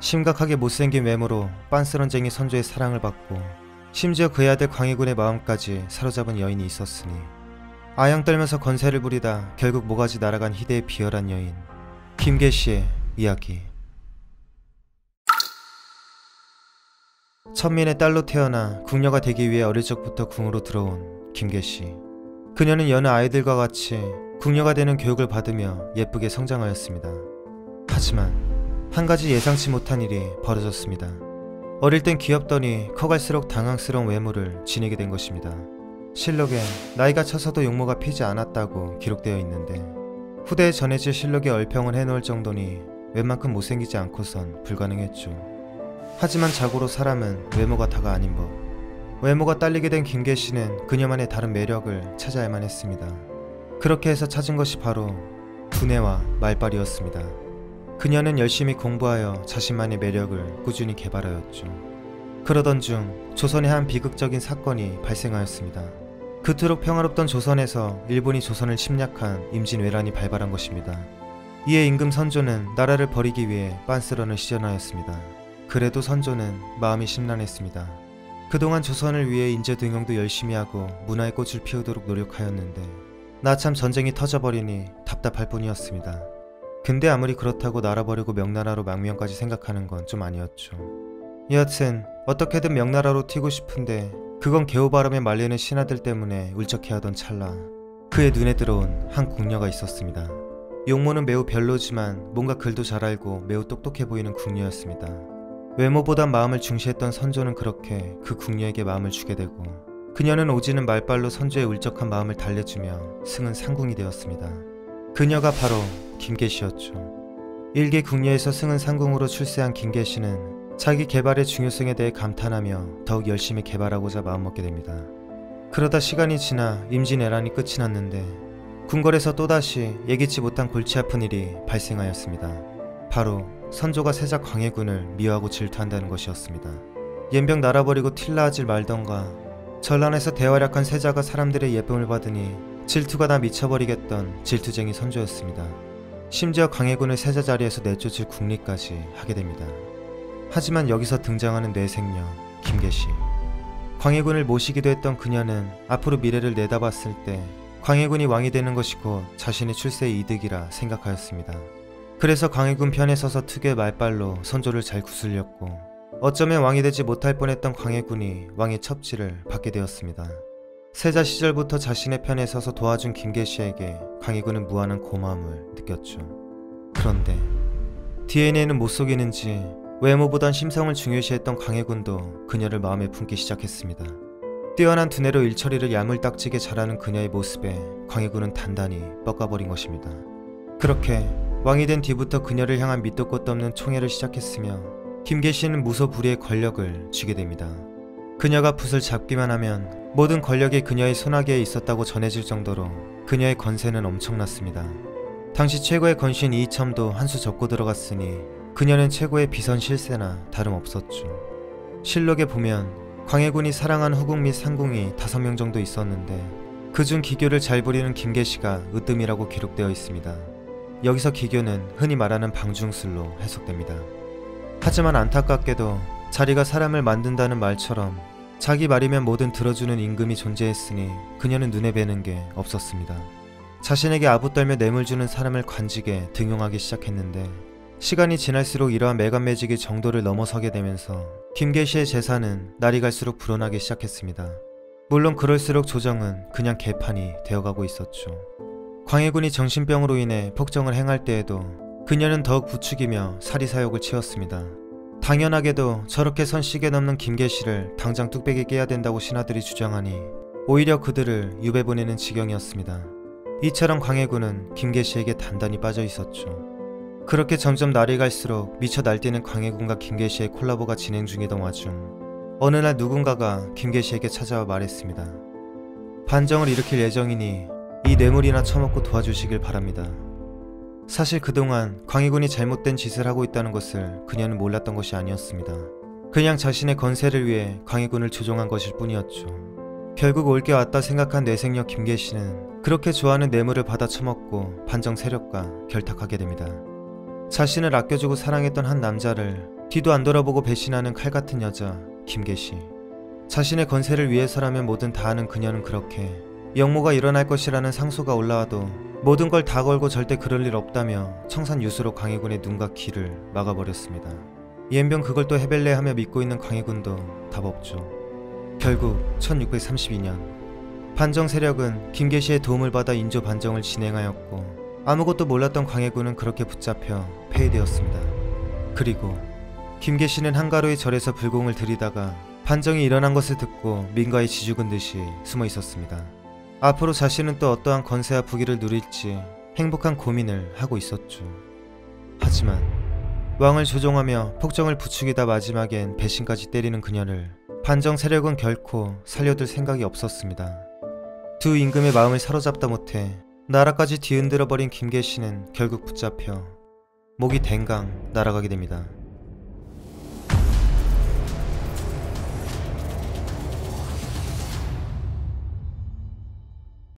심각하게 못생긴 외모로 빤스런쟁이 선조의 사랑을 받고 심지어 그의 아들 광해군의 마음까지 사로잡은 여인이 있었으니 아양 떨면서 건세를 부리다 결국 모가지 날아간 희대의 비열한 여인 김계시의 이야기. 천민의 딸로 태어나 궁녀가 되기 위해 어릴 적부터 궁으로 들어온 김계시. 그녀는 여느 아이들과 같이 궁녀가 되는 교육을 받으며 예쁘게 성장하였습니다. 하지만 한 가지 예상치 못한 일이 벌어졌습니다. 어릴 땐 귀엽더니 커갈수록 당황스러운 외모를 지니게 된 것입니다. 실록엔 나이가 차서도 용모가 피지 않았다고 기록되어 있는데 후대에 전해질 실록에 얼평을 해놓을 정도니 웬만큼 못생기지 않고선 불가능했죠. 하지만 자고로 사람은 외모가 다가 아닌 법. 외모가 딸리게 된 김계시는 그녀만의 다른 매력을 찾아야만 했습니다. 그렇게 해서 찾은 것이 바로 두뇌와 말빨이었습니다. 그녀는 열심히 공부하여 자신만의 매력을 꾸준히 개발하였죠. 그러던 중 조선의 한 비극적인 사건이 발생하였습니다. 그토록 평화롭던 조선에서 일본이 조선을 침략한 임진왜란이 발발한 것입니다. 이에 임금 선조는 나라를 버리기 위해 빤스런을 시전하였습니다. 그래도 선조는 마음이 심란했습니다. 그동안 조선을 위해 인재등용도 열심히 하고 문화의 꽃을 피우도록 노력하였는데 나참 전쟁이 터져버리니 답답할 뿐이었습니다. 근데 아무리 그렇다고 나라 버리고 명나라로 망명까지 생각하는 건 좀 아니었죠. 여하튼 어떻게든 명나라로 튀고 싶은데 그건 개호바람에 말리는 신하들 때문에 울적해하던 찰나 그의 눈에 들어온 한 궁녀가 있었습니다. 용모는 매우 별로지만 뭔가 글도 잘 알고 매우 똑똑해 보이는 궁녀였습니다. 외모보단 마음을 중시했던 선조는 그렇게 그 궁녀에게 마음을 주게 되고 그녀는 오지는 말빨로 선조의 울적한 마음을 달래주며 승은 상궁이 되었습니다. 그녀가 바로 김계시였죠. 일개 궁녀에서 승은 상궁으로 출세한 김계시는 자기 개발의 중요성에 대해 감탄하며 더욱 열심히 개발하고자 마음먹게 됩니다. 그러다 시간이 지나 임진왜란이 끝이 났는데 궁궐에서 또다시 예기치 못한 골치 아픈 일이 발생하였습니다. 바로 선조가 세자 광해군을 미워하고 질투한다는 것이었습니다. 옌병 날아버리고 틸라하질 말던가 전란에서 대활약한 세자가 사람들의 예쁨을 받으니 질투가 다 미쳐버리겠던 질투쟁이 선조였습니다. 심지어 광해군을 세자 자리에서 내쫓을 궁리까지 하게 됩니다. 하지만 여기서 등장하는 뇌생녀 김계시. 광해군을 모시기도 했던 그녀는 앞으로 미래를 내다봤을 때 광해군이 왕이 되는 것이 곧 자신의 출세의 이득이라 생각하였습니다. 그래서 광해군 편에 서서 특유의 말빨로 선조를 잘 구슬렸고 어쩌면 왕이 되지 못할 뻔했던 광해군이 왕의 첩지를 받게 되었습니다. 세자 시절부터 자신의 편에 서서 도와준 김계시에게 광해군은 무한한 고마움을 느꼈죠. 그런데 DNA는 못 속이는지 외모보단 심성을 중요시했던 광해군도 그녀를 마음에 품기 시작했습니다. 뛰어난 두뇌로 일처리를 야물딱지게 잘하는 그녀의 모습에 광해군은 단단히 뻑가버린 것입니다. 그렇게 왕이 된 뒤부터 그녀를 향한 밑도 끝도 없는 총애를 시작했으며 김계시는 무소불위의 권력을 쥐게 됩니다. 그녀가 붓을 잡기만 하면 모든 권력이 그녀의 손아귀에 있었다고 전해질 정도로 그녀의 권세는 엄청났습니다. 당시 최고의 권신 이이첨도 한 수 접고 들어갔으니 그녀는 최고의 비선 실세나 다름없었죠. 실록에 보면 광해군이 사랑한 후궁 및 상궁이 5명 정도 있었는데 그중 기교를 잘 부리는 김계시가 으뜸이라고 기록되어 있습니다. 여기서 기교는 흔히 말하는 방중술로 해석됩니다. 하지만 안타깝게도 자리가 사람을 만든다는 말처럼 자기 말이면 뭐든 들어주는 임금이 존재했으니 그녀는 눈에 뵈는 게 없었습니다. 자신에게 아부떨며 뇌물 주는 사람을 관직에 등용하기 시작했는데 시간이 지날수록 이러한 매간매직이 정도를 넘어서게 되면서 김계시의 재산은 날이 갈수록 불어나기 시작했습니다. 물론 그럴수록 조정은 그냥 개판이 되어가고 있었죠. 광해군이 정신병으로 인해 폭정을 행할 때에도 그녀는 더욱 부추기며 사리사욕을 채웠습니다. 당연하게도 저렇게 선식에 넘는 김계시를 당장 뚝배기 깨야 된다고 신하들이 주장하니 오히려 그들을 유배 보내는 지경이었습니다. 이처럼 광해군은 김계시에게 단단히 빠져 있었죠. 그렇게 점점 날이 갈수록 미쳐 날뛰는 광해군과 김계시의 콜라보가 진행 중이던 와중 어느 날 누군가가 김계시에게 찾아와 말했습니다. 반정을 일으킬 예정이니 이 뇌물이나 처먹고 도와주시길 바랍니다. 사실 그동안 광해군이 잘못된 짓을 하고 있다는 것을 그녀는 몰랐던 것이 아니었습니다. 그냥 자신의 건세를 위해 광해군을 조종한 것일 뿐이었죠. 결국 올 게 왔다 생각한 뇌생녀 김계시는 그렇게 좋아하는 뇌물을 받아 처먹고 반정 세력과 결탁하게 됩니다. 자신을 아껴주고 사랑했던 한 남자를 뒤도 안 돌아보고 배신하는 칼같은 여자 김계시. 자신의 건세를 위해서라면 뭐든 다 하는 그녀는 그렇게 영모가 일어날 것이라는 상소가 올라와도 모든 걸 다 걸고 절대 그럴 일 없다며 청산유수로 광해군의 눈과 귀를 막아버렸습니다. 옌병 그걸 또 해벨레 하며 믿고 있는 광해군도 답 없죠. 결국 1632년 반정 세력은 김계시의 도움을 받아 인조 반정을 진행하였고 아무것도 몰랐던 광해군은 그렇게 붙잡혀 폐위되었습니다. 그리고 김계시는 한가로이 절에서 불공을 들이다가 반정이 일어난 것을 듣고 민가에 지죽은 듯이 숨어 있었습니다. 앞으로 자신은 또 어떠한 건세와 부귀를 누릴지 행복한 고민을 하고 있었죠. 하지만 왕을 조종하며 폭정을 부추기다 마지막엔 배신까지 때리는 그녀를 반정 세력은 결코 살려둘 생각이 없었습니다. 두 임금의 마음을 사로잡다 못해 나라까지 뒤흔들어 버린 김계시는 결국 붙잡혀 목이 댕강 날아가게 됩니다.